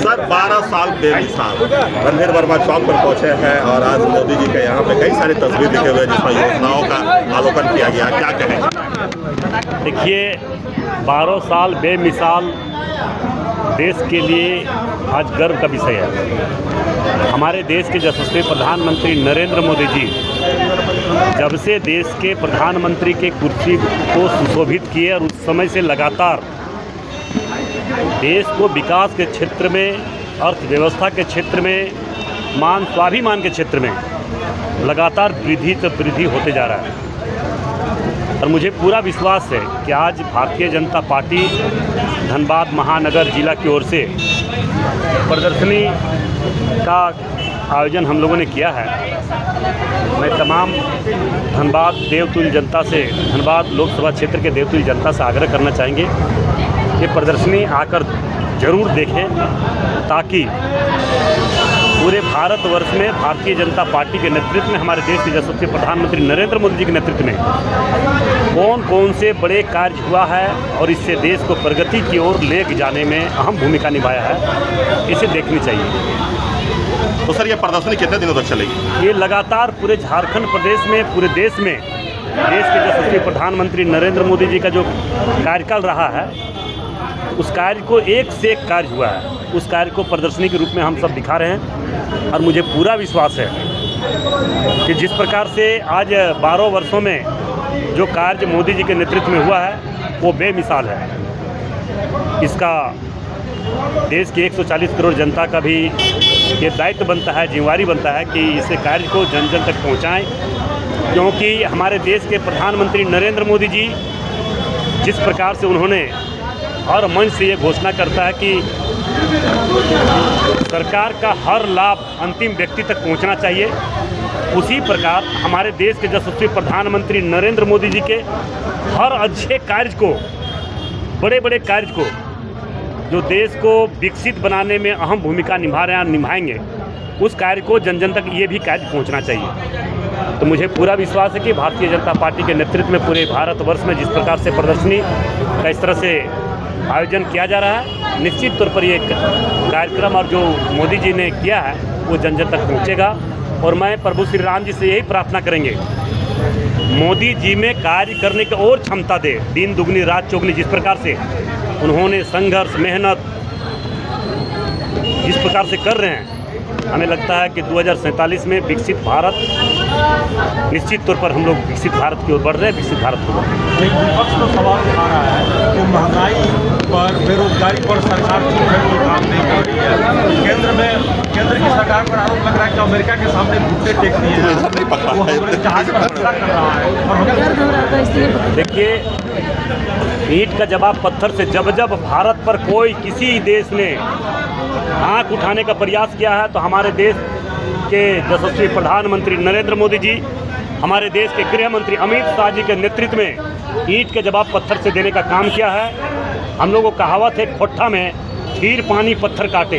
Sir 12 साल बेमिसाल रणधीर वर्मा चौक पर पहुंचे हैं और आज मोदी जी के यहाँ पे कई सारी तस्वीर दिखे हुए जिसमें योजनाओं का अवलोकन किया गया। क्या कहें? देखिए, 12 साल बेमिसाल देश के लिए आज गर्व का विषय है। हमारे देश के यशस्वी प्रधानमंत्री नरेंद्र मोदी जी जब से देश के प्रधानमंत्री के कुर्सी को सुशोभित किए और उस समय से लगातार देश को विकास के क्षेत्र में, अर्थव्यवस्था के क्षेत्र में, स्वाभिमान के क्षेत्र में लगातार वृद्धि होते जा रहा है। और मुझे पूरा विश्वास है कि आज भारतीय जनता पार्टी धनबाद महानगर जिला की ओर से प्रदर्शनी का आयोजन हम लोगों ने किया है। मैं तमाम धनबाद देवतुल्य जनता से, धनबाद लोकसभा क्षेत्र के देवतुल्य जनता से आग्रह करना चाहेंगे कि प्रदर्शनी आकर ज़रूर देखें, ताकि पूरे भारतवर्ष में भारतीय जनता पार्टी के नेतृत्व में, हमारे देश के यशस्वी प्रधानमंत्री नरेंद्र मोदी जी के नेतृत्व में कौन कौन से बड़े कार्य हुआ है और इससे देश को प्रगति की ओर ले जाने में अहम भूमिका निभाया है, इसे देखनी चाहिए। तो सर, ये प्रदर्शनी कितने दिनों तक चलेगी? ये लगातार पूरे झारखंड प्रदेश में, पूरे देश में देश के यशस्वी प्रधानमंत्री नरेंद्र मोदी जी का जो कार्यकाल रहा है, उस कार्य को एक से एक कार्य हुआ है, उस कार्य को प्रदर्शनी के रूप में हम सब दिखा रहे हैं। और मुझे पूरा विश्वास है कि जिस प्रकार से आज 12 वर्षों में जो कार्य मोदी जी के नेतृत्व में हुआ है वो बेमिसाल है। इसका देश की 140 करोड़ जनता का भी ये दायित्व बनता है, जिम्मेवारी बनता है कि इस कार्य को जन जन तक पहुँचाएँ, क्योंकि हमारे देश के प्रधानमंत्री नरेंद्र मोदी जी जिस प्रकार से उन्होंने और मंच से ये घोषणा करता है कि सरकार का हर लाभ अंतिम व्यक्ति तक पहुंचना चाहिए, उसी प्रकार हमारे देश के यशस्वी प्रधानमंत्री नरेंद्र मोदी जी के हर अच्छे कार्य को, बड़े बड़े कार्य को, जो देश को विकसित बनाने में अहम भूमिका निभा रहे हैं, निभाएंगे, उस कार्य को जन जन तक ये भी कार्य पहुंचना चाहिए। तो मुझे पूरा विश्वास है कि भारतीय जनता पार्टी के नेतृत्व में पूरे भारतवर्ष में जिस प्रकार से प्रदर्शनी का इस तरह से आयोजन किया जा रहा है, निश्चित तौर पर ये कार्यक्रम और जो मोदी जी ने किया है वो जन जन तक पहुँचेगा। और मैं प्रभु श्री राम जी से यही प्रार्थना करेंगे, मोदी जी में कार्य करने की और क्षमता दे, दिन दुगनी रात चौगनी। जिस प्रकार से उन्होंने संघर्ष, मेहनत जिस प्रकार से कर रहे हैं, हमें लगता है कि 2047 में विकसित भारत, निश्चित तौर पर हम लोग विकसित भारत की ओर बढ़ रहे हैं, विकसित भारत को बढ़ रहे हैं। विपक्ष तो सवाल उठा रहा है कि महंगाई पर, बेरोजगारी पर सरकार कोई काम नहीं कर रही है। केंद्र की सरकार पर आरोप लग रहा है कि अमेरिका के सामने घुटने टेक दिए हैं, वो हमारे जहाज पर हमला कर रहा है। देखिए, ईंट का जवाब पत्थर से। जब जब भारत पर कोई किसी देश ने आंख उठाने का प्रयास किया है, तो हमारे देश के यशस्वी प्रधानमंत्री नरेंद्र मोदी जी, हमारे देश के गृह मंत्री अमित शाह जी के नेतृत्व में ईंट के जवाब पत्थर से देने का काम किया है। हम लोगों को कहावत है खोट्ठा में, खीर पानी पत्थर काटे।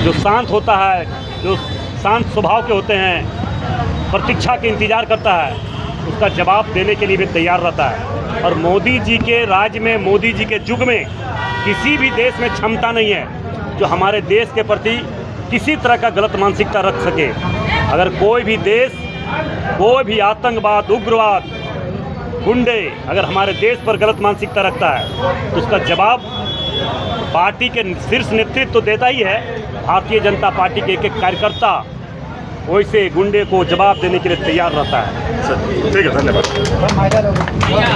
जो शांत होता है, जो शांत स्वभाव के होते हैं, प्रतीक्षा के इंतज़ार करता है, उसका जवाब देने के लिए भी तैयार रहता है। और मोदी जी के राज्य में, मोदी जी के युग में किसी भी देश में क्षमता नहीं है जो हमारे देश के प्रति किसी तरह का गलत मानसिकता रख सके। अगर कोई भी देश, कोई भी आतंकवाद, उग्रवाद, गुंडे अगर हमारे देश पर गलत मानसिकता रखता है, तो उसका जवाब पार्टी के शीर्ष नेतृत्व तो देता ही है। भारतीय जनता पार्टी के एक एक कार्यकर्ता वैसे गुंडे को जवाब देने के लिए तैयार रहता है। ठीक है, धन्यवाद।